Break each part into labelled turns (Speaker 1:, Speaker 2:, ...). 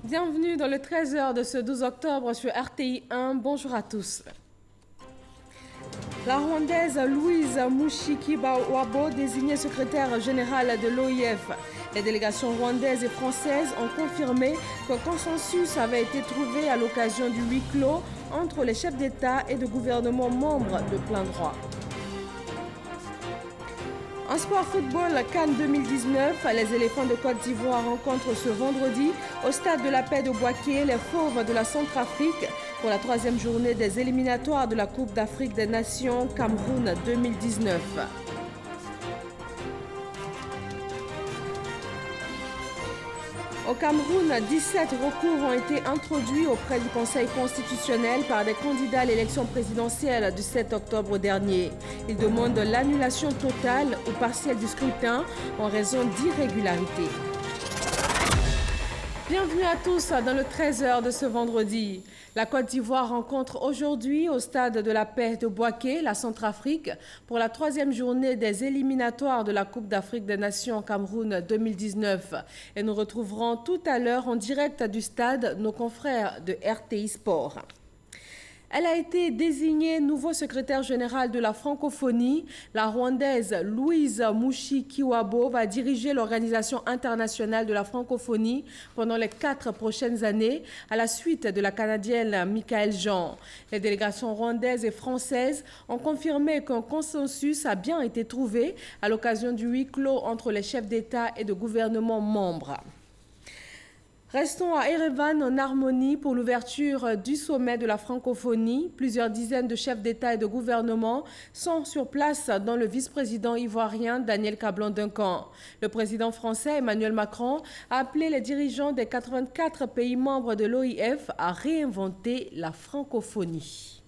Speaker 1: Bienvenue dans le 13h de ce 12 octobre sur RTI 1. Bonjour à tous. La Rwandaise Louise Mushikiwabo, désignée secrétaire générale de l'OIF. Les délégations rwandaises et françaises ont confirmé qu'un consensus avait été trouvé à l'occasion du huis clos entre les chefs d'État et de gouvernement membres de plein droit. En sport football, Cannes 2019, les éléphants de Côte d'Ivoire rencontrent ce vendredi au stade de la Paix de Bouaké les fauves de la Centrafrique pour la troisième journée des éliminatoires de la Coupe d'Afrique des Nations Cameroun 2019. Au Cameroun, 17 recours ont été introduits auprès du Conseil constitutionnel par des candidats à l'élection présidentielle du 7 octobre dernier. Ils demandent l'annulation totale ou partielle du scrutin en raison d'irrégularités. Bienvenue à tous dans le 13h de ce vendredi. La Côte d'Ivoire rencontre aujourd'hui au stade de la Paix de Bouaké, la Centrafrique, pour la troisième journée des éliminatoires de la Coupe d'Afrique des Nations Cameroun 2019. Et nous retrouverons tout à l'heure en direct du stade nos confrères de RTI Sport. Elle a été désignée nouveau secrétaire général de la francophonie. La Rwandaise Louise Mushikiwabo va diriger l'Organisation internationale de la francophonie pendant les 4 prochaines années, à la suite de la Canadienne Michaëlle Jean. Les délégations rwandaises et françaises ont confirmé qu'un consensus a bien été trouvé à l'occasion du huis clos entre les chefs d'État et de gouvernement membres. Restons à Erevan en harmonie pour l'ouverture du sommet de la francophonie. Plusieurs dizaines de chefs d'État et de gouvernement sont sur place, dont le vice-président ivoirien Daniel Kablan-Duncan. Le président français Emmanuel Macron a appelé les dirigeants des 84 pays membres de l'OIF à réinventer la francophonie.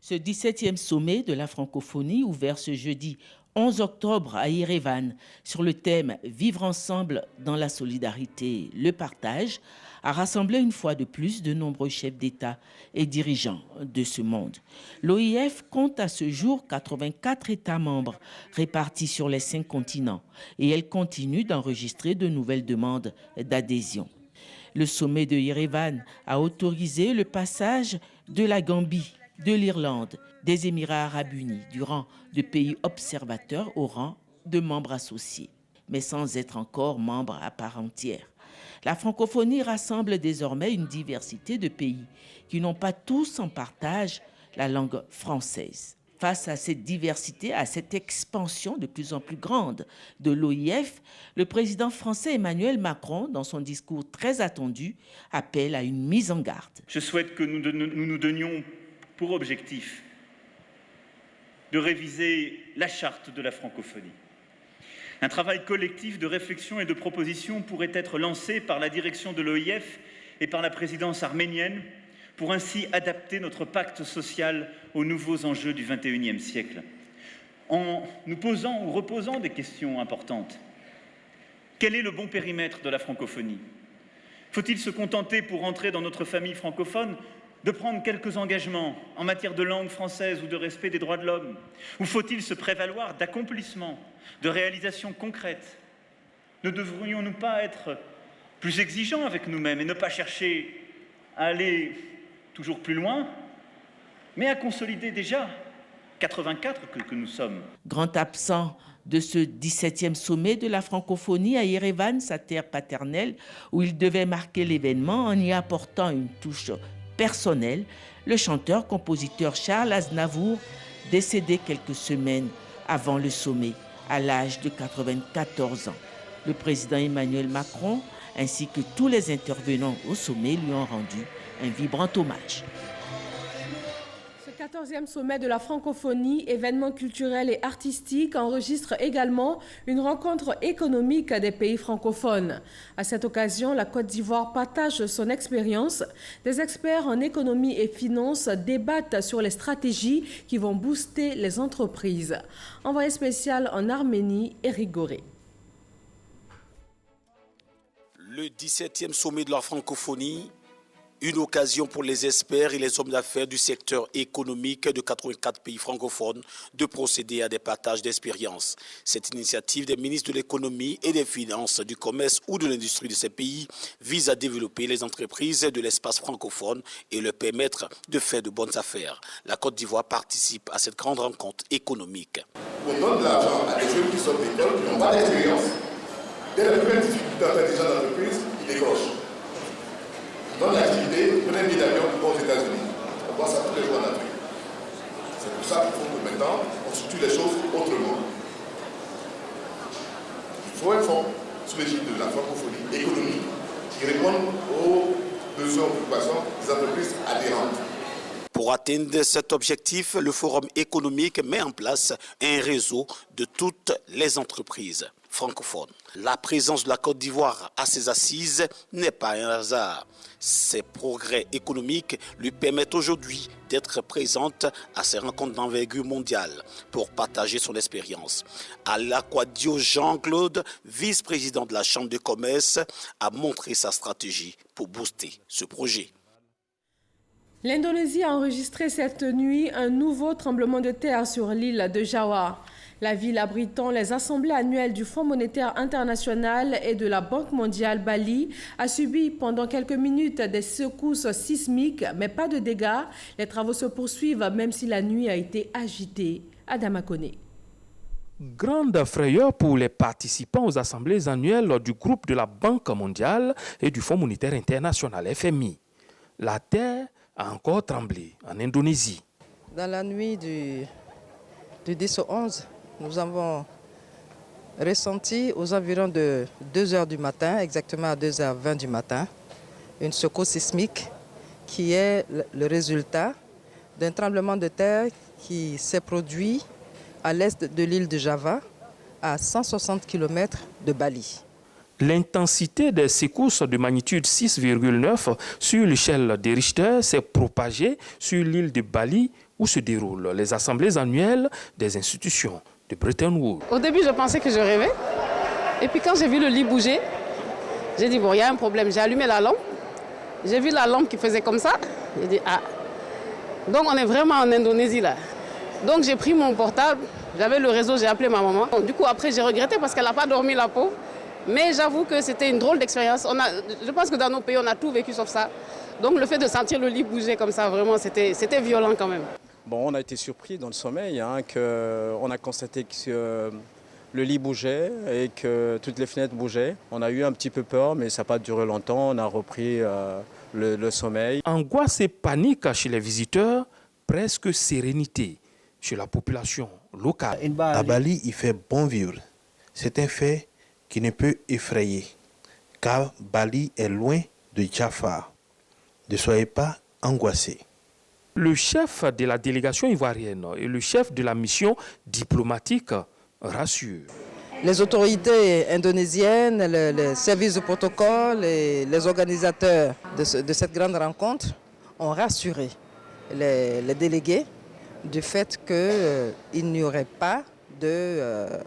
Speaker 2: Ce 17e sommet de la francophonie, ouvert ce jeudi 11 octobre à Erevan, sur le thème « Vivre ensemble dans la solidarité, le partage », a rassemblé une fois de plus de nombreux chefs d'État et dirigeants de ce monde. L'OIF compte à ce jour 84 États membres répartis sur les 5 continents et elle continue d'enregistrer de nouvelles demandes d'adhésion. Le sommet de Erevan a autorisé le passage de la Gambie, de l'Irlande, des Émirats arabes unis, du rang de pays observateurs au rang de membres associés, mais sans être encore membre à part entière. La francophonie rassemble désormais une diversité de pays qui n'ont pas tous en partage la langue française. Face à cette diversité, à cette expansion de plus en plus grande de l'OIF, le président français Emmanuel Macron, dans son discours très attendu, appelle à une mise en garde.
Speaker 3: Je souhaite que nous donnions pour objectif de réviser la charte de la francophonie. Un travail collectif de réflexion et de proposition pourrait être lancé par la direction de l'OIF et par la présidence arménienne pour ainsi adapter notre pacte social aux nouveaux enjeux du XXIe siècle. En nous posant ou reposant des questions importantes. Quel est le bon périmètre de la francophonie? Faut-il se contenter, pour entrer dans notre famille francophone, de prendre quelques engagements en matière de langue française ou de respect des droits de l'homme? Ou faut-il se prévaloir d'accomplissements, de réalisations concrètes? Ne devrions-nous pas être plus exigeants avec nous-mêmes et ne pas chercher à aller toujours plus loin, mais à consolider déjà 84 que nous sommes?
Speaker 2: Grand absent de ce 17e sommet de la francophonie à Erevan, sa terre paternelle, où il devait marquer l'événement en y apportant une touche personnel, le chanteur-compositeur Charles Aznavour, décédé quelques semaines avant le sommet, à l'âge de 94 ans. Le président Emmanuel Macron, ainsi que tous les intervenants au sommet, lui ont rendu un vibrant hommage.
Speaker 1: Le 14e sommet de la francophonie, événement culturel et artistique, enregistre également une rencontre économique des pays francophones. À cette occasion, la Côte d'Ivoire partage son expérience. Des experts en économie et finances débattent sur les stratégies qui vont booster les entreprises. Envoyé spécial en Arménie, Éric Goré.
Speaker 4: Le 17e sommet de la francophonie Une occasion pour les experts et les hommes d'affaires du secteur économique de 84 pays francophones de procéder à des partages d'expériences. Cette initiative des ministres de l'économie et des finances, du commerce ou de l'industrie de ces pays vise à développer les entreprises de l'espace francophone et leur permettre de faire de bonnes affaires. La Côte d'Ivoire participe à cette grande rencontre économique.
Speaker 5: On donne de l'argent à des jeunes qui sortent d'école, qui n'ont pas d'expérience. Dès la première difficulté intelligente d'entreprise, ils décrochent. Dans l'activité, prenez un billet d'avion aux États-Unis. On voit ça tous les jours en Afrique. C'est pour ça qu'il faut que maintenant, on structure les choses autrement. Il faut un fonds sous l'égide de la francophonie économique qui réponde aux besoins et préoccupations des entreprises adhérentes.
Speaker 4: Pour atteindre cet objectif, le Forum économique met en place un réseau de toutes les entreprises francophones. La présence de la Côte d'Ivoire à ses assises n'est pas un hasard. Ses progrès économiques lui permettent aujourd'hui d'être présente à ces rencontres d'envergure mondiale pour partager son expérience. Alakwadio Jean-Claude, vice-président de la Chambre de commerce, a montré sa stratégie pour booster ce projet.
Speaker 1: L'Indonésie a enregistré cette nuit un nouveau tremblement de terre sur l'île de Jawa. La ville abritant les assemblées annuelles du Fonds monétaire international et de la Banque mondiale Bali a subi pendant quelques minutes des secousses sismiques, mais pas de dégâts. Les travaux se poursuivent même si la nuit a été agitée. Adama Kone.
Speaker 6: Grande frayeur pour les participants aux assemblées annuelles du groupe de la Banque mondiale et du Fonds monétaire international FMI. La terre a encore tremblé en Indonésie.
Speaker 7: Dans la nuit du 10 au 11, nous avons ressenti aux environs de 2 h du matin, exactement à 2 h 20 du matin, une secousse sismique qui est le résultat d'un tremblement de terre qui s'est produit à l'est de l'île de Java, à 160 km de Bali.
Speaker 6: L'intensité des secousses de magnitude 6,9 sur l'échelle de Richter s'est propagée sur l'île de Bali où se déroulent les assemblées annuelles des institutions de Bretton Woods.
Speaker 8: Au début, je pensais que je rêvais. Et puis quand j'ai vu le lit bouger, j'ai dit, bon, il y a un problème. J'ai allumé la lampe. J'ai vu la lampe qui faisait comme ça. J'ai dit, ah. Donc on est vraiment en Indonésie là. Donc j'ai pris mon portable, j'avais le réseau, j'ai appelé ma maman. Du coup, après, j'ai regretté parce qu'elle n'a pas dormi la peau. Mais j'avoue que c'était une drôle d'expérience. Je pense que dans nos pays, on a tout vécu sauf ça. Donc le fait de sentir le lit bouger comme ça, vraiment, c'était violent quand même.
Speaker 9: Bon, on a été surpris dans le sommeil, on a constaté que le lit bougeait et que toutes les fenêtres bougeaient. On a eu un petit peu peur, mais ça n'a pas duré longtemps. On a repris le sommeil.
Speaker 6: Angoisse et panique chez les visiteurs, presque sérénité chez la population locale.
Speaker 10: À Bali, il fait bon vivre. C'est un fait qui ne peut effrayer, car Bali est loin de Jaffa. Ne soyez pas angoissés.
Speaker 6: Le chef de la délégation ivoirienne et le chef de la mission diplomatique rassurent.
Speaker 7: Les autorités indonésiennes, les services de protocole et les organisateurs de cette grande rencontre ont rassuré les délégués du fait qu'il n'y aurait pas de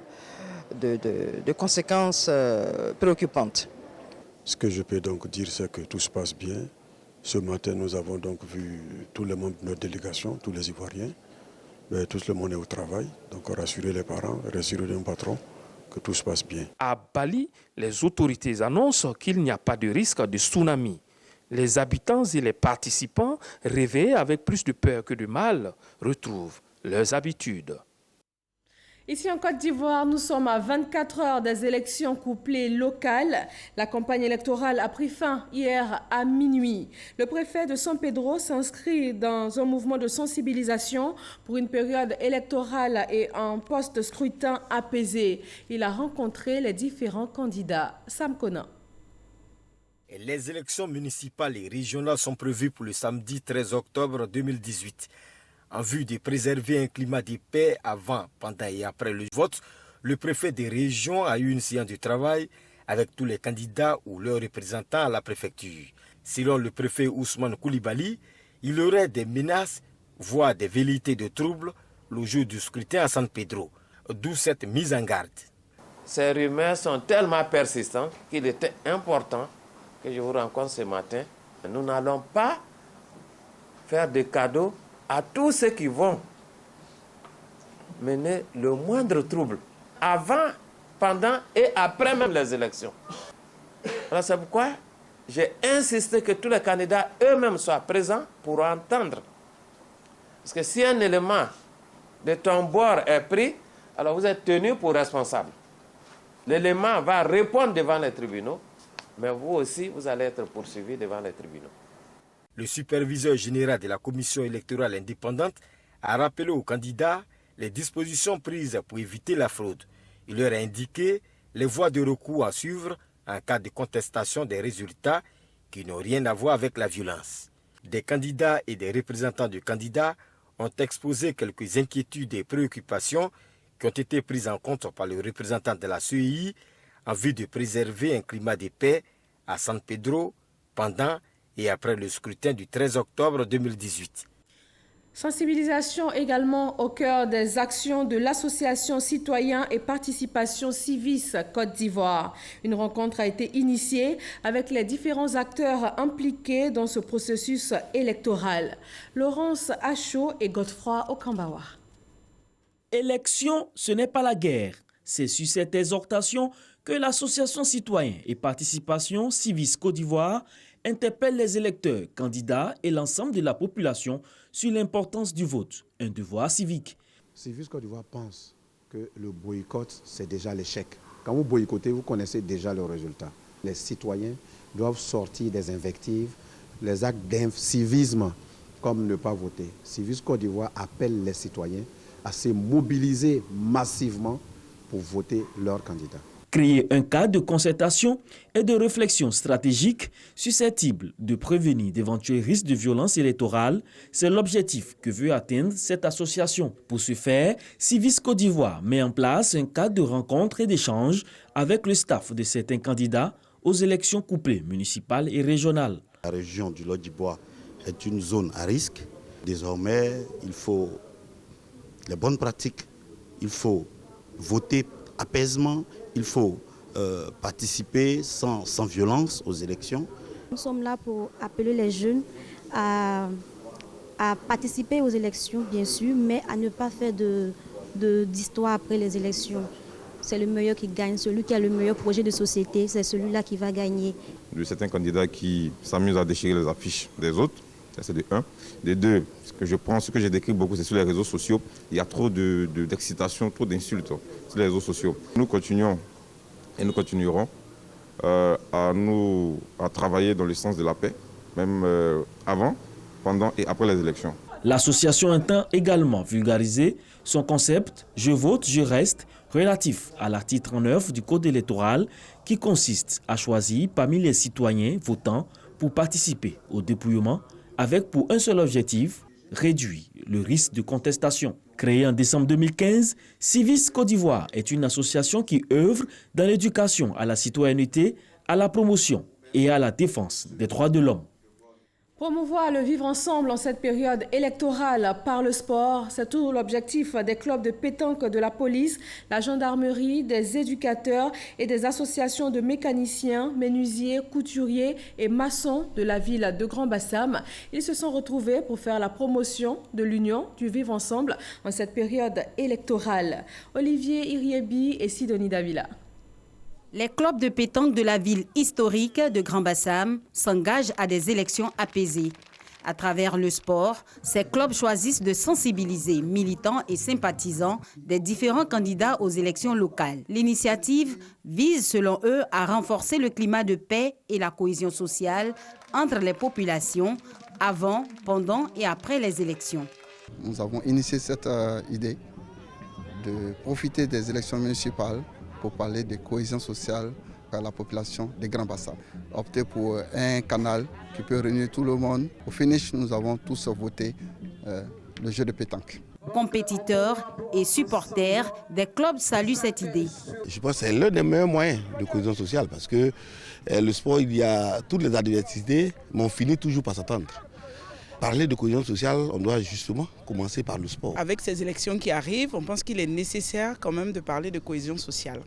Speaker 7: conséquences préoccupantes.
Speaker 11: Ce que je peux donc dire, c'est que tout se passe bien. Ce matin, nous avons donc vu tous les membres de notre délégation, tous les Ivoiriens. Mais tout le monde est au travail, donc rassurer les parents, rassurer les patrons, que tout se passe bien.
Speaker 6: À Bali, les autorités annoncent qu'il n'y a pas de risque de tsunami. Les habitants et les participants, réveillés avec plus de peur que de mal, retrouvent leurs habitudes.
Speaker 1: Ici en Côte d'Ivoire, nous sommes à 24 heures des élections couplées locales. La campagne électorale a pris fin hier à minuit. Le préfet de San Pedro s'inscrit dans un mouvement de sensibilisation pour une période électorale et un post-scrutin apaisé. Il a rencontré les différents candidats. Sam Kona.
Speaker 12: Les élections municipales et régionales sont prévues pour le samedi 13 octobre 2018. En vue de préserver un climat de paix avant, pendant et après le vote, le préfet des régions a eu une séance de travail avec tous les candidats ou leurs représentants à la préfecture. Selon le préfet Ousmane Koulibaly, il y aurait des menaces, voire des velléités de troubles le jour du scrutin à San Pedro, d'où cette mise en garde.
Speaker 13: Ces rumeurs sont tellement persistantes qu'il était important que je vous rencontre ce matin Nous n'allons pas faire des cadeaux à tous ceux qui vont mener le moindre trouble avant, pendant et après même les élections. Alors c'est pourquoi j'ai insisté que tous les candidats eux-mêmes soient présents pour entendre. Parce que si un élément de tambour est pris, alors vous êtes tenu pour responsable. L'élément va répondre devant les tribunaux, mais vous aussi, vous allez être poursuivi devant les tribunaux.
Speaker 12: Le superviseur général de la commission électorale indépendante a rappelé aux candidats les dispositions prises pour éviter la fraude. Il leur a indiqué les voies de recours à suivre en cas de contestation des résultats qui n'ont rien à voir avec la violence. Des candidats et des représentants de candidats ont exposé quelques inquiétudes et préoccupations qui ont été prises en compte par le représentant de la CEI en vue de préserver un climat de paix à San Pedro pendant et après le scrutin du 13 octobre 2018.
Speaker 1: Sensibilisation également au cœur des actions de l'Association Citoyens et Participation Civis Côte d'Ivoire. Une rencontre a été initiée avec les différents acteurs impliqués dans ce processus électoral. Laurence Achaud et Godefroy Okambawa.
Speaker 14: Élection, ce n'est pas la guerre. C'est sur cette exhortation que l'Association Citoyens et Participation Civis Côte d'Ivoire interpelle les électeurs, candidats et l'ensemble de la population sur l'importance du vote, un devoir civique.
Speaker 15: Civis Côte d'Ivoire pense que le boycott, c'est déjà l'échec. Quand vous boycottez, vous connaissez déjà le résultat. Les citoyens doivent sortir des invectives, les actes d'incivisme, comme ne pas voter. Civis Côte d'Ivoire appelle les citoyens à se mobiliser massivement pour voter leur candidat.
Speaker 14: Créer un cadre de concertation et de réflexion stratégique susceptible de prévenir d'éventuels risques de violence électorale, c'est l'objectif que veut atteindre cette association. Pour ce faire, Civis Côte d'Ivoire met en place un cadre de rencontres et d'échanges avec le staff de certains candidats aux élections couplées municipales et régionales.
Speaker 16: La région du Lot-d'Ivoire est une zone à risque. Désormais, il faut les bonnes pratiques, il faut voter apaisement, il faut participer sans violence aux élections.
Speaker 17: Nous sommes là pour appeler les jeunes à participer aux élections, bien sûr, mais à ne pas faire d'histoire après les élections. C'est le meilleur qui gagne, celui qui a le meilleur projet de société, c'est celui-là qui va gagner.
Speaker 18: De certains candidats qui s'amusent à déchirer les affiches des autres, c'est de un. De deux, ce que j'ai décrit beaucoup, c'est sur les réseaux sociaux. Il y a trop d'excitation, trop d'insultes sur les réseaux sociaux. Nous continuons et nous continuerons à travailler dans le sens de la paix, même avant, pendant et après les élections.
Speaker 14: L'association entend également vulgariser son concept « Je vote, je reste » relatif à l'article 39 du Code électoral qui consiste à choisir parmi les citoyens votants pour participer au dépouillement avec pour un seul objectif, réduire le risque de contestation. Créée en décembre 2015, Civis Côte d'Ivoire est une association qui œuvre dans l'éducation à la citoyenneté, à la promotion et à la défense des droits de l'homme.
Speaker 1: Promouvoir le vivre ensemble en cette période électorale par le sport, c'est tout l'objectif des clubs de pétanque de la police, la gendarmerie, des éducateurs et des associations de mécaniciens, menuisiers, couturiers et maçons de la ville de Grand-Bassam. Ils se sont retrouvés pour faire la promotion de l'union du vivre ensemble en cette période électorale. Olivier Iriebi et Sidonie Davila.
Speaker 19: Les clubs de pétanque de la ville historique de Grand-Bassam s'engagent à des élections apaisées. À travers le sport, ces clubs choisissent de sensibiliser militants et sympathisants des différents candidats aux élections locales. L'initiative vise, selon eux, à renforcer le climat de paix et la cohésion sociale entre les populations avant, pendant et après les élections.
Speaker 20: Nous avons initié cette idée de profiter des élections municipales pour parler de cohésion sociale par la population de Grand-Bassam. Opter pour un canal qui peut réunir tout le monde. Au finish, nous avons tous voté le jeu de pétanque.
Speaker 19: Compétiteurs et supporters des clubs saluent cette idée.
Speaker 16: Je pense que c'est l'un des meilleurs moyens de cohésion sociale parce que le sport, il y a toutes les adversités, mais on finit toujours par s'attendre. Parler de cohésion sociale, on doit justement commencer par le sport.
Speaker 21: Avec ces élections qui arrivent, on pense qu'il est nécessaire quand même de parler de cohésion sociale.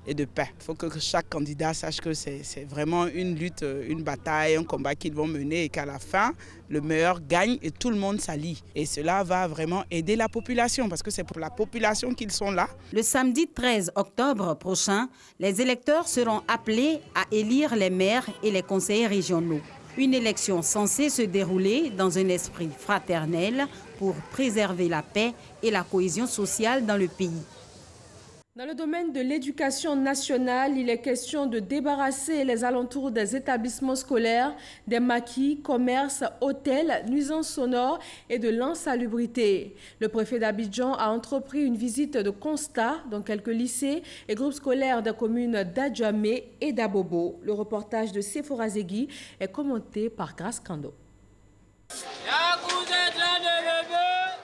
Speaker 21: et de paix. Il faut que chaque candidat sache que c'est vraiment une lutte, une bataille, un combat qu'ils vont mener et qu'à la fin, le meilleur gagne et tout le monde s'allie. Et cela va vraiment aider la population parce que c'est pour la population qu'ils sont là.
Speaker 19: Le samedi 13 octobre prochain, les électeurs seront appelés à élire les maires et les conseillers régionaux. Une élection censée se dérouler dans un esprit fraternel pour préserver la paix et la cohésion sociale dans le pays.
Speaker 1: Dans le domaine de l'éducation nationale, il est question de débarrasser les alentours des établissements scolaires des maquis, commerces, hôtels, nuisances sonores et de l'insalubrité. Le préfet d'Abidjan a entrepris une visite de constat dans quelques lycées et groupes scolaires des communes d'Adjamé et d'Abobo. Le reportage de Sephora Zegui est commenté par Grace Kando.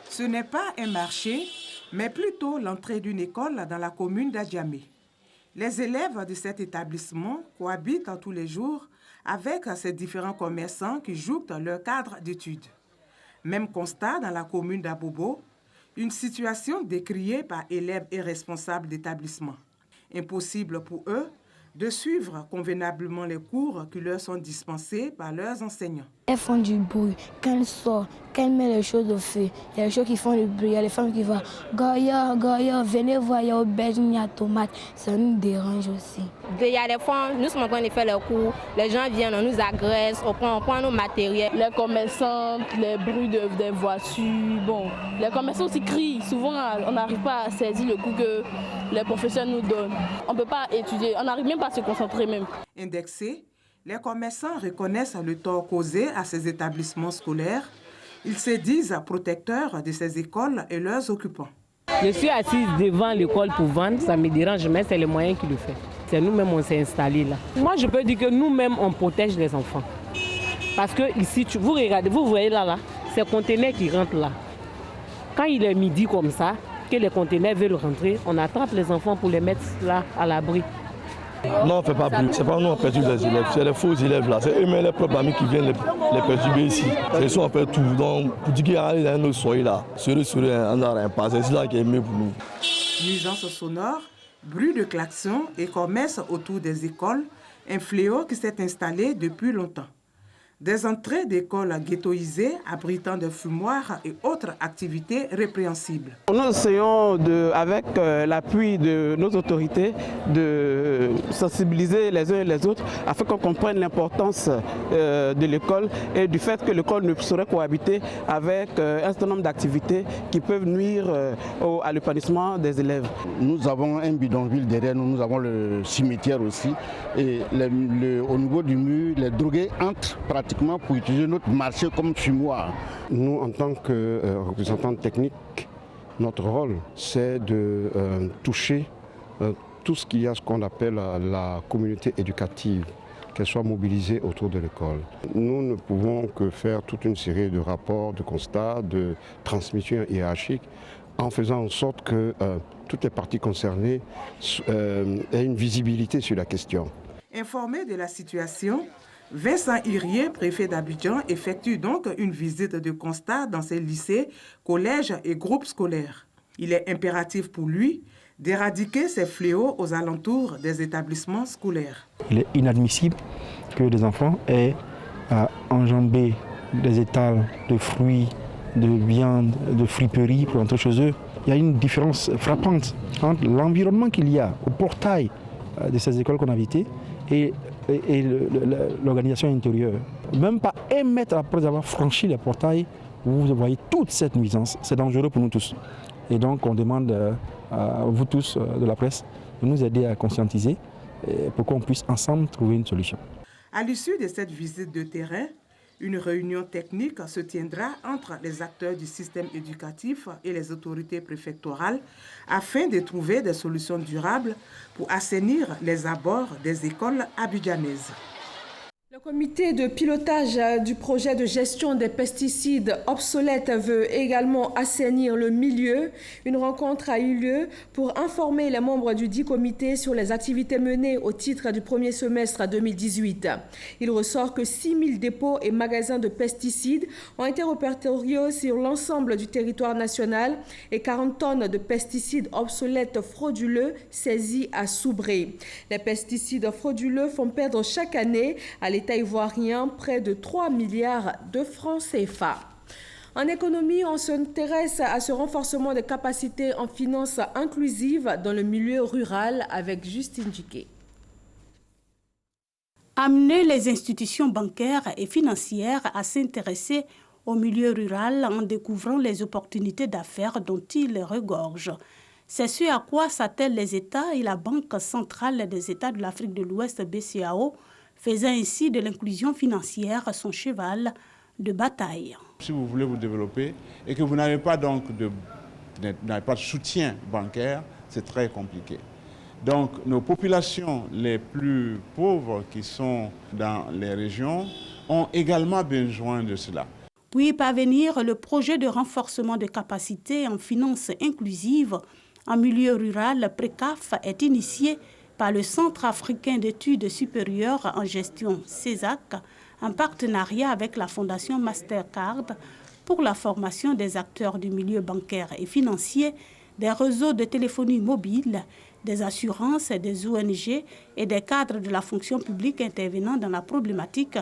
Speaker 22: Ce n'est pas un marché, mais plutôt l'entrée d'une école dans la commune d'Adjamé. Les élèves de cet établissement cohabitent tous les jours avec ces différents commerçants qui jouent leur cadre d'études. Même constat dans la commune d'Abobo, une situation décriée par élèves et responsables d'établissement. Impossible pour eux de suivre convenablement les cours qui leur sont dispensés par leurs enseignants.
Speaker 23: Elles font du bruit. Quand elles sortent, quand elles mettent les choses au feu, il y a les choses qui font du bruit, il y a les femmes qui vont « Goya, Goya, venez voir, il y a aubergine, il y a tomate ». Ça nous dérange aussi.
Speaker 24: Il y a des fois, nous sommes en train de faire les cours, les gens viennent, on nous agresse, on prend nos matériels.
Speaker 25: Les commerçants, les bruits des voitures, bon, les commerçants aussi crient. Souvent, on n'arrive pas à saisir le coup que les professeurs nous donnent. On ne peut pas étudier, on n'arrive même pas à se concentrer même.
Speaker 22: Indexés, les commerçants reconnaissent le tort causé à ces établissements scolaires. Ils se disent protecteurs de ces écoles et leurs occupants.
Speaker 26: Je suis assise devant l'école pour vendre, ça me dérange, mais c'est les moyens qui le font. C'est nous-mêmes, on s'est installés là. Moi, je peux dire que nous-mêmes, on protège les enfants. Parce que ici, vous regardez, vous voyez là, ces conteneurs qui rentrent là. Quand il est midi comme ça, que les conteneurs veulent rentrer, on attrape les enfants pour les mettre là à l'abri.
Speaker 27: Non, on ne fait pas plus. Ce n'est pas nous qui perturbe les élèves, c'est les faux élèves là. C'est eux-mêmes les propres amis qui viennent les perturber ici. Ils sont en fait tout. Donc, pour dire qu'il y a un autre soir là, sur un arrêt, c'est ça qui est mieux pour nous.
Speaker 22: Nuisances sonores, bruit de klaxons et commerce autour des écoles, un fléau qui s'est installé depuis longtemps. Des entrées d'écoles ghettoisées abritant des fumoirs et autres activités répréhensibles.
Speaker 28: Nous essayons, avec l'appui de nos autorités, de sensibiliser les uns et les autres afin qu'on comprenne l'importance de l'école et du fait que l'école ne saurait cohabiter avec un certain nombre d'activités qui peuvent nuire à l'épanouissement des élèves.
Speaker 29: Nous avons un bidonville derrière nous, nous avons le cimetière aussi. Et au niveau du mur, les drogués entrent pratiquement pour utiliser notre marché comme fumoir.
Speaker 11: Nous, en tant que représentants techniques, notre rôle, c'est de toucher tout ce qu'il y a, ce qu'on appelle la communauté éducative, qu'elle soit mobilisée autour de l'école. Nous ne pouvons que faire toute une série de rapports, de constats, de transmissions hiérarchiques, en faisant en sorte que toutes les parties concernées aient une visibilité sur la question.
Speaker 22: Informé de la situation, Vincent Hirier, préfet d'Abidjan, effectue donc une visite de constat dans ces lycées, collèges et groupes scolaires. Il est impératif pour lui d'éradiquer ces fléaux aux alentours des établissements scolaires.
Speaker 30: Il est inadmissible que des enfants aient à enjamber des étals de fruits, de viande, de friperies pour entrer chez eux. Il y a une différence frappante entre l'environnement qu'il y a au portail de ces écoles qu'on a visitées et l'organisation intérieure. Même pas 1 mètre après avoir franchi les portails, vous voyez toute cette nuisance. C'est dangereux pour nous tous. Et donc on demande à vous tous de la presse de nous aider à conscientiser pour qu'on puisse ensemble trouver une solution.
Speaker 22: À l'issue de cette visite de terrain, une réunion technique se tiendra entre les acteurs du système éducatif et les autorités préfectorales afin de trouver des solutions durables pour assainir les abords des écoles abidjanaises.
Speaker 1: Le comité de pilotage du projet de gestion des pesticides obsolètes veut également assainir le milieu. Une rencontre a eu lieu pour informer les membres du dit comité sur les activités menées au titre du premier semestre 2018. Il ressort que 6000 dépôts et magasins de pesticides ont été répertoriés sur l'ensemble du territoire national et 40 tonnes de pesticides obsolètes frauduleux saisis à Soubré. Les pesticides frauduleux font perdre chaque année à l'État ivoirien près de 3 milliards de francs CFA. En économie, on s'intéresse à ce renforcement des capacités en finances inclusives dans le milieu rural avec Justine Djiké.
Speaker 2: Amener les institutions bancaires et financières à s'intéresser au milieu rural en découvrant les opportunités d'affaires dont il regorge. C'est ce à quoi s'attellent les États et la Banque centrale des États de l'Afrique de l'Ouest, BCAO, faisant ainsi de l'inclusion financière son cheval de bataille.
Speaker 3: Si vous voulez vous développer et que vous n'avez pas donc de soutien bancaire, c'est très compliqué. Donc nos populations les plus pauvres qui sont dans les régions ont également besoin de cela.
Speaker 2: Puis parvenir, le projet de renforcement de capacités en finances inclusives en milieu rural, PRECAF, est initié par le Centre africain d'études supérieures en gestion CESAC, en partenariat avec la Fondation Mastercard pour la formation des acteurs du milieu bancaire et financier, des réseaux de téléphonie mobile, des assurances, des ONG et des cadres de la fonction publique intervenant dans la problématique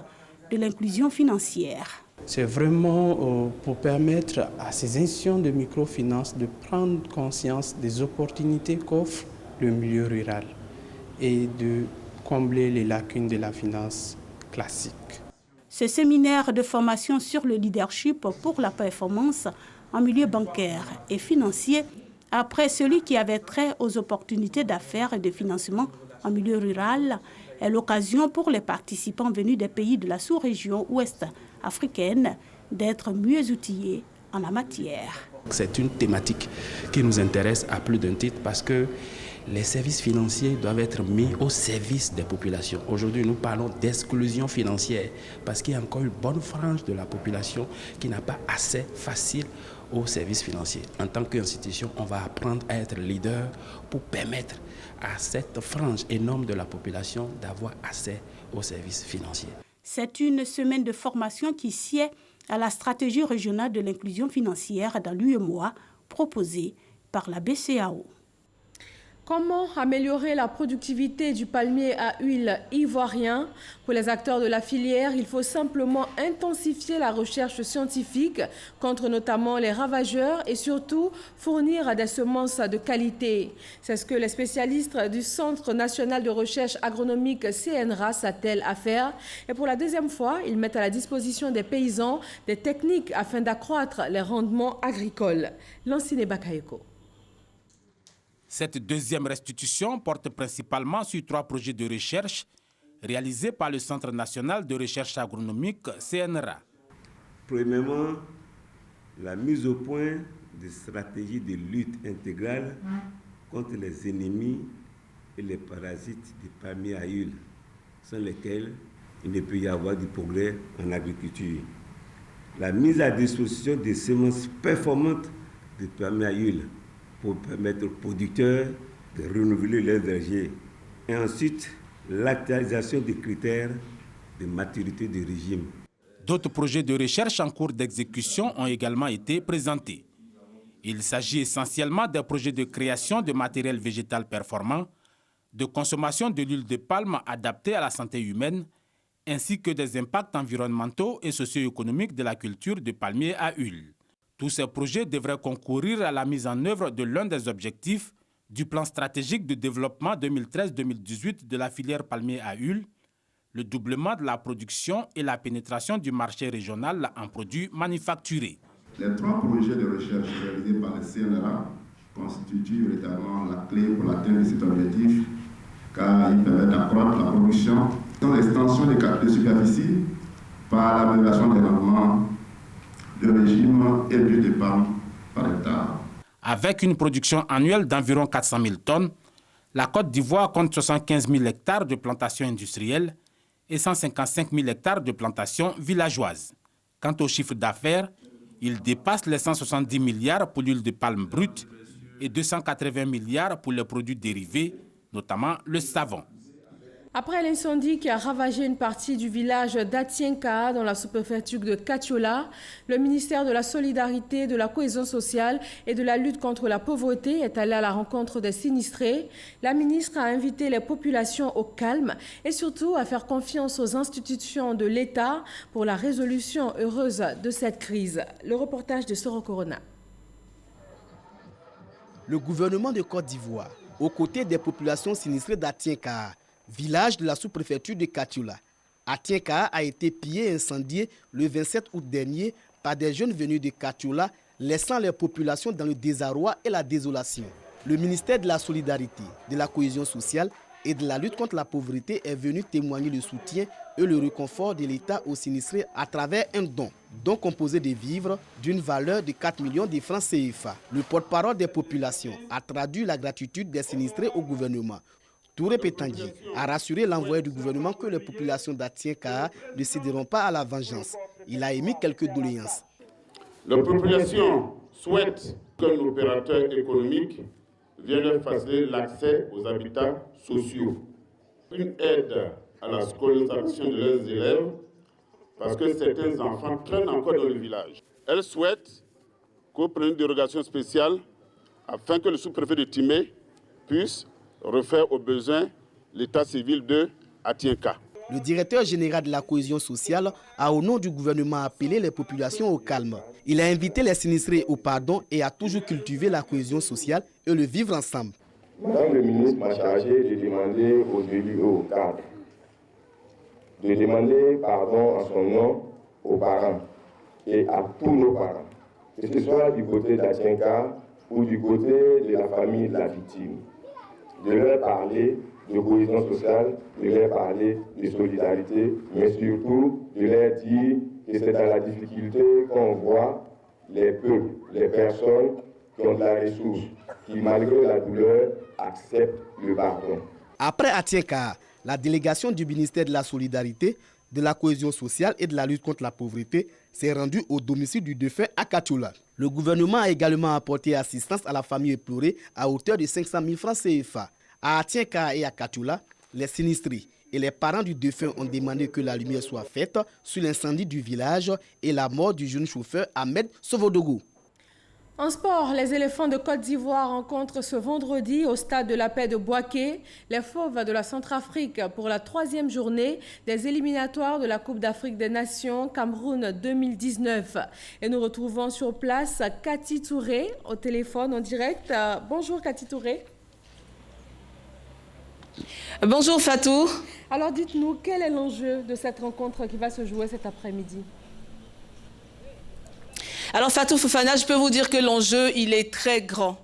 Speaker 2: de l'inclusion financière.
Speaker 28: C'est vraiment pour permettre à ces institutions de microfinance de prendre conscience des opportunités qu'offre le milieu rural et de combler les lacunes de la finance classique.
Speaker 2: Ce séminaire de formation sur le leadership pour la performance en milieu bancaire et financier, après celui qui avait trait aux opportunités d'affaires et de financement en milieu rural, est l'occasion pour les participants venus des pays de la sous-région ouest africaine d'être mieux outillés en la matière.
Speaker 28: C'est une thématique qui nous intéresse à plus d'un titre parce que les services financiers doivent être mis au service des populations. Aujourd'hui, nous parlons d'exclusion financière parce qu'il y a encore une bonne frange de la population qui n'a pas accès facile aux services financiers. En tant qu'institution, on va apprendre à être leader pour permettre à cette frange énorme de la population d'avoir accès aux services financiers.
Speaker 2: C'est une semaine de formation qui sied à la stratégie régionale de l'inclusion financière dans l'UEMOA proposée par la BCAO.
Speaker 1: Comment améliorer la productivité du palmier à huile ivoirien? Pour les acteurs de la filière, il faut simplement intensifier la recherche scientifique contre notamment les ravageurs et surtout fournir des semences de qualité. C'est ce que les spécialistes du Centre national de recherche agronomique CNRA s'attellent à faire. Et pour la deuxième fois, ils mettent à la disposition des paysans des techniques afin d'accroître les rendements agricoles. Lancine Bakayoko.
Speaker 4: Cette deuxième restitution porte principalement sur 3 projets de recherche réalisés par le Centre national de recherche agronomique CNRA.
Speaker 5: Premièrement, la mise au point de stratégies de lutte intégrale contre les ennemis et les parasites des palmiers à huile, sans lesquels il ne peut y avoir de progrès en agriculture. La mise à disposition des semences performantes de palmiers à huile, pour permettre aux producteurs de renouveler leurs vergers. Et ensuite, l'actualisation des critères de maturité du régime.
Speaker 4: D'autres projets de recherche en cours d'exécution ont également été présentés. Il s'agit essentiellement des projets de création de matériel végétal performant, de consommation de l'huile de palme adaptée à la santé humaine, ainsi que des impacts environnementaux et socio-économiques de la culture de palmier à huile. Tous ces projets devraient concourir à la mise en œuvre de l'un des objectifs du plan stratégique de développement 2013-2018 de la filière palmier à huile, le doublement de la production et la pénétration du marché régional en produits manufacturés.
Speaker 6: Les 3 projets de recherche réalisés par le CNRA constituent véritablement la clé pour l'atteinte de cet objectif, car ils permettent d'accroître la production dans l'extension des capacités de superficie par l'amélioration des rendements de régime et d'huile de palme par hectare.
Speaker 4: Avec une production annuelle d'environ 400 000 tonnes, la Côte d'Ivoire compte 75 000 hectares de plantations industrielles et 155 000 hectares de plantations villageoises. Quant au chiffre d'affaires, il dépasse les 170 milliards pour l'huile de palme brute et 280 milliards pour les produits dérivés, notamment le savon.
Speaker 1: Après l'incendie qui a ravagé une partie du village d'Atienka dans la sous-préfecture de Katiola, le ministère de la Solidarité, de la Cohésion sociale et de la lutte contre la pauvreté est allé à la rencontre des sinistrés. La ministre a invité les populations au calme et surtout à faire confiance aux institutions de l'État pour la résolution heureuse de cette crise. Le reportage de Soro Corona.
Speaker 7: Le gouvernement de Côte d'Ivoire, aux côtés des populations sinistrées d'Atienka, village de la sous-préfecture de Katiola. Atienka a été pillé et incendié le 27 août dernier par des jeunes venus de Katiola, laissant les populations dans le désarroi et la désolation. Le ministère de la Solidarité, de la Cohésion sociale et de la lutte contre la pauvreté est venu témoigner le soutien et le réconfort de l'État aux sinistrés à travers un don composé de vivres d'une valeur de 4 millions de francs CFA. Le porte-parole des populations a traduit la gratitude des sinistrés au gouvernement. Touré Pétangui a rassuré l'envoyé du gouvernement que les populations d'Atienka ne céderont pas à la vengeance. Il a émis quelques doléances.
Speaker 8: La population souhaite qu'un opérateur économique vienne leur faciliter l'accès aux habitats sociaux. Une aide à la scolarisation de leurs élèves, parce que certains enfants traînent encore dans le village. Elle souhaite qu'on prenne une dérogation spéciale afin que le sous-préfet de Timé puisse refaire aux besoins l'état civil de Atienka.
Speaker 7: Le directeur général de la cohésion sociale a au nom du gouvernement appelé les populations au calme. Il a invité les sinistrés au pardon et a toujours cultivé la cohésion sociale et le vivre ensemble.
Speaker 8: Madame le ministre m'a chargé de demander aux élus et aux cadres de demander pardon en son nom aux parents et à tous nos parents, que ce soit du côté d'Atienka ou du côté de la famille de la victime. De leur parler de cohésion sociale, de leur parler de solidarité, mais surtout de leur dire que c'est dans la difficulté qu'on voit les peuples, les personnes qui ont de la ressource, qui malgré la douleur acceptent le pardon.
Speaker 7: Après Atienka, la délégation du ministère de la Solidarité, de la Cohésion sociale et de la lutte contre la pauvreté s'est rendue au domicile du défunt à Katiola. Le gouvernement a également apporté assistance à la famille éplorée à hauteur de 500 000 francs CFA. À Atienka et à Katiola, les sinistrés et les parents du défunt ont demandé que la lumière soit faite sur l'incendie du village et la mort du jeune chauffeur Ahmed Sovodougou.
Speaker 1: En sport, les éléphants de Côte d'Ivoire rencontrent ce vendredi au stade de la paix de Bouaké les fauves de la Centrafrique pour la 3e journée des éliminatoires de la Coupe d'Afrique des Nations Cameroun 2019. Et nous retrouvons sur place Cathy Touré au téléphone en direct. Bonjour Cathy Touré.
Speaker 9: Bonjour Fatou.
Speaker 1: Alors dites-nous, quel est l'enjeu de cette rencontre qui va se jouer cet après-midi ?
Speaker 9: Alors Fatou Fofana, je peux vous dire que l'enjeu, il est très grand.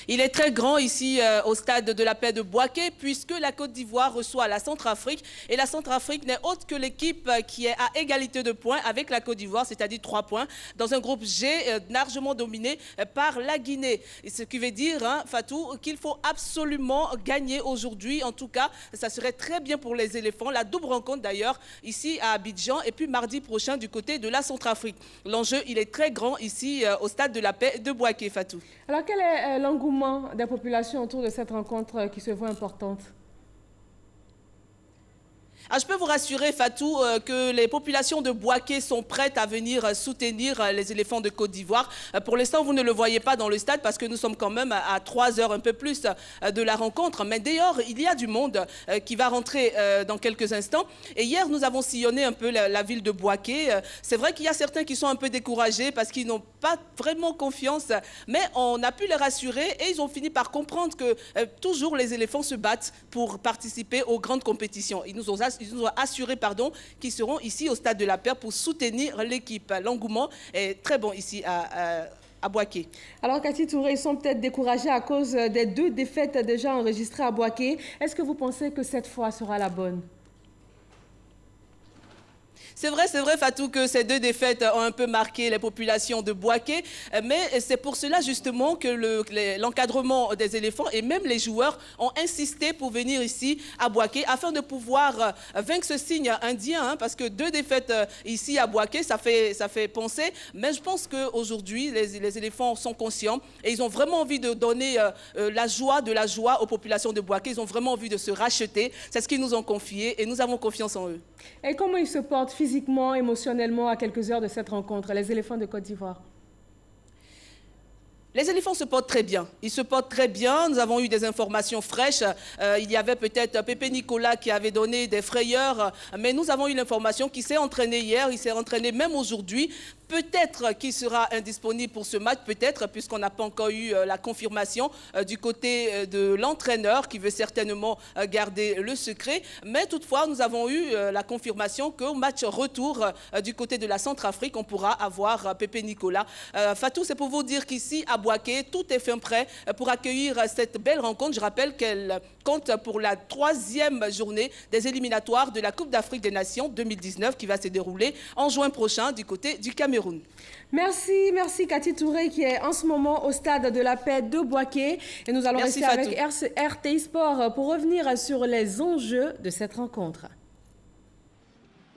Speaker 9: Il est très grand ici au stade de la paix de Bouaké puisque la Côte d'Ivoire reçoit la Centrafrique et la Centrafrique n'est autre que l'équipe qui est à égalité de points avec la Côte d'Ivoire, c'est-à-dire 3 points, dans un groupe G largement dominé par la Guinée. Et ce qui veut dire, Fatou, qu'il faut absolument gagner aujourd'hui. En tout cas, ça serait très bien pour les éléphants. La double rencontre d'ailleurs ici à Abidjan et puis mardi prochain du côté de la Centrafrique. L'enjeu, il est très grand ici au stade de la paix de Bouaké, Fatou.
Speaker 1: Alors quel est l'engouement des populations autour de cette rencontre qui se voit importante?
Speaker 9: Je peux vous rassurer, Fatou, que les populations de Bouaké sont prêtes à venir soutenir les éléphants de Côte d'Ivoire. Pour l'instant, vous ne le voyez pas dans le stade parce que nous sommes quand même à 3 heures, un peu plus de la rencontre. Mais d'ailleurs, il y a du monde qui va rentrer dans quelques instants. Et hier, nous avons sillonné un peu la ville de Bouaké. C'est vrai qu'il y a certains qui sont un peu découragés parce qu'ils n'ont pas vraiment confiance. Mais on a pu les rassurer et ils ont fini par comprendre que toujours les éléphants se battent pour participer aux grandes compétitions. Ils nous ont assuré qu'ils seront ici au stade de la paix pour soutenir l'équipe. L'engouement est très bon ici à Bouaké.
Speaker 1: Alors Cathy Touré, ils sont peut-être découragés à cause des 2 défaites déjà enregistrées à Bouaké. Est-ce que vous pensez que cette fois sera la bonne?
Speaker 9: C'est vrai Fatou que ces deux défaites ont un peu marqué les populations de Bouaké, mais c'est pour cela justement que l'encadrement des éléphants et même les joueurs ont insisté pour venir ici à Bouaké afin de pouvoir vaincre ce signe indien, parce que deux défaites ici à Bouaké, ça fait penser, mais je pense qu'aujourd'hui les éléphants sont conscients et ils ont vraiment envie de donner de la joie aux populations de Bouaké, ils ont vraiment envie de se racheter, c'est ce qu'ils nous ont confié et nous avons confiance en eux.
Speaker 1: Et comment ils se portent physiquement, émotionnellement à quelques heures de cette rencontre, les éléphants de Côte d'Ivoire?
Speaker 9: Les éléphants se portent très bien. Ils se portent très bien. Nous avons eu des informations fraîches. Il y avait peut-être Pépé Nicolas qui avait donné des frayeurs, mais nous avons eu l'information qu'il s'est entraîné hier, il s'est entraîné même aujourd'hui. Peut-être qu'il sera indisponible pour ce match, peut-être, puisqu'on n'a pas encore eu la confirmation du côté de l'entraîneur qui veut certainement garder le secret. Mais toutefois, nous avons eu la confirmation qu'au match retour du côté de la Centrafrique, on pourra avoir Pépé Nicolas. Fatou, c'est pour vous dire qu'ici, à Bouaké, tout est fin prêt pour accueillir cette belle rencontre. Je rappelle qu'elle compte pour la 3e journée des éliminatoires de la Coupe d'Afrique des Nations 2019 qui va se dérouler en juin prochain du côté du Cameroun.
Speaker 1: Merci Cathy Touré qui est en ce moment au stade de la paix de Bouaké. Et nous allons rester avec RTI Sport pour revenir sur les enjeux de cette rencontre.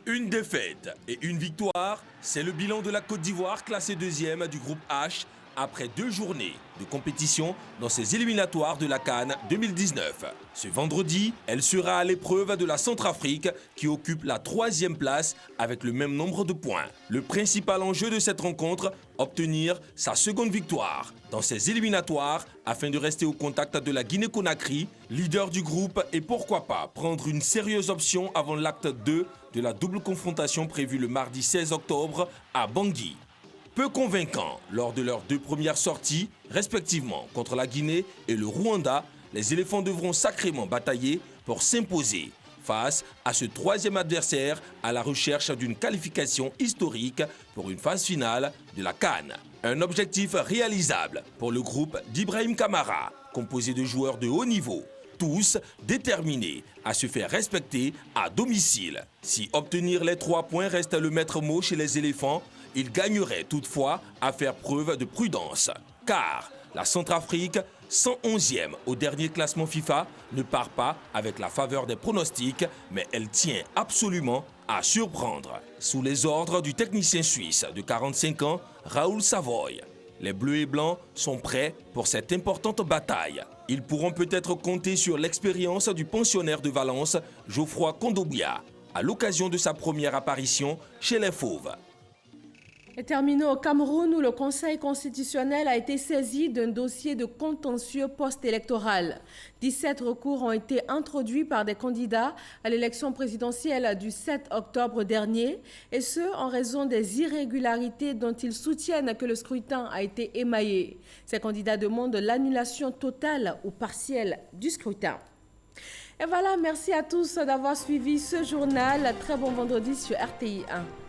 Speaker 10: Une défaite et une victoire, c'est le bilan de la Côte d'Ivoire classée 2e du groupe H après 2 journées de compétition dans ces éliminatoires de la CAN 2019. Ce vendredi, elle sera à l'épreuve de la Centrafrique qui occupe la 3e place avec le même nombre de points. Le principal enjeu de cette rencontre, obtenir sa 2e victoire dans ces éliminatoires afin de rester au contact de la Guinée-Conakry, leader du groupe, et pourquoi pas prendre une sérieuse option avant l'acte 2 de la double confrontation prévue le mardi 16 octobre à Bangui. Peu convaincants lors de leurs 2 premières sorties, respectivement contre la Guinée et le Rwanda, les éléphants devront sacrément batailler pour s'imposer face à ce 3e adversaire à la recherche d'une qualification historique pour une phase finale de la CAN. Un objectif réalisable pour le groupe d'Ibrahim Kamara, composé de joueurs de haut niveau, tous déterminés à se faire respecter à domicile. Si obtenir les 3 points reste le maître mot chez les éléphants, il gagnerait toutefois à faire preuve de prudence, car la Centrafrique, 111e au dernier classement FIFA, ne part pas avec la faveur des pronostics, mais elle tient absolument à surprendre. Sous les ordres du technicien suisse de 45 ans, Raoul Savoy, les Bleus et Blancs sont prêts pour cette importante bataille. Ils pourront peut-être compter sur l'expérience du pensionnaire de Valence, Geoffroy Kondogbia, à l'occasion de sa première apparition chez les Fauves.
Speaker 1: Et terminons au Cameroun où le Conseil constitutionnel a été saisi d'un dossier de contentieux post-électoral. 17 recours ont été introduits par des candidats à l'élection présidentielle du 7 octobre dernier, et ce en raison des irrégularités dont ils soutiennent que le scrutin a été émaillé. Ces candidats demandent l'annulation totale ou partielle du scrutin. Et voilà, merci à tous d'avoir suivi ce journal. Très bon vendredi sur RTI 1.